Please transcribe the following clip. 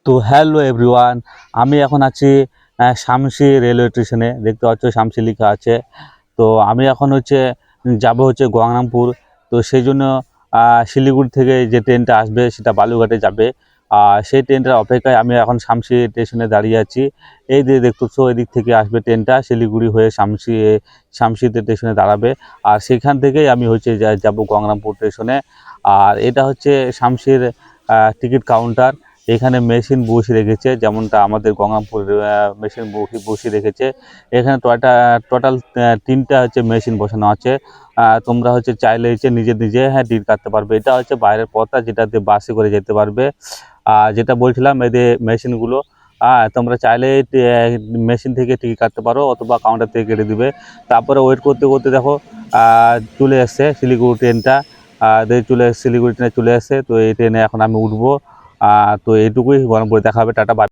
তো hello everyone, আমি এখন আছি শামসি রেলওয়ে স্টেশনে। দেখতে পাচ্ছ শামসি লেখা আছে। তো আমি এখন যাব গঙ্গারামপুর। তো সেই জন্য শিলিগুড়ি থেকে যে ট্রেনটা আসবে সেটা বালুরঘাটে যাবে। আর সেই ট্রেনটার অপেক্ষায় আমি এখন শামসি স্টেশনে দাঁড়িয়ে আছি। এই যে দেখতেছো এদিক থেকে আসবে ট্রেনটা, শিলিগুড়ি হয়ে শামসিতে স্টেশনে দাঁড়াবে। আর সেখান থেকেই আমি যাব গঙ্গারামপুর স্টেশনে। আর এটা হচ্ছে শামসির টিকিট কাউন্টার। এখানে মেশিন বসিয়ে রেখেছে, যেমনটা আমাদের গঙ্গারামপুর মেশিন বসিয়ে রেখেছে। এখানে টোটাল তিনটা মেশিন বসানো আছে। তোমরা চাইলে নিজে নিজে টিকিট কাটতে পারবে। এটা বাইরের পথটা, যেটাতে বাসে করে যেতে পারবে। আর যেটা বলছিলাম, এদের মেশিনগুলো তোমরা চাইলে মেশিন থেকে টিকিট কাটতে পারো, অথবা কাউন্টার থেকে কেটে দিবে। তারপরে ওয়েট করতে করতে দেখো চলে এসছে শিলিগুড়ি ট্রেনটা। শিলিগুড়ি ট্রেনে চলে এসছে। তো এই ট্রেনে এখন আমি উঠবো। তো এইটুকুই, গরম করে দেখা হবে। Tata, by.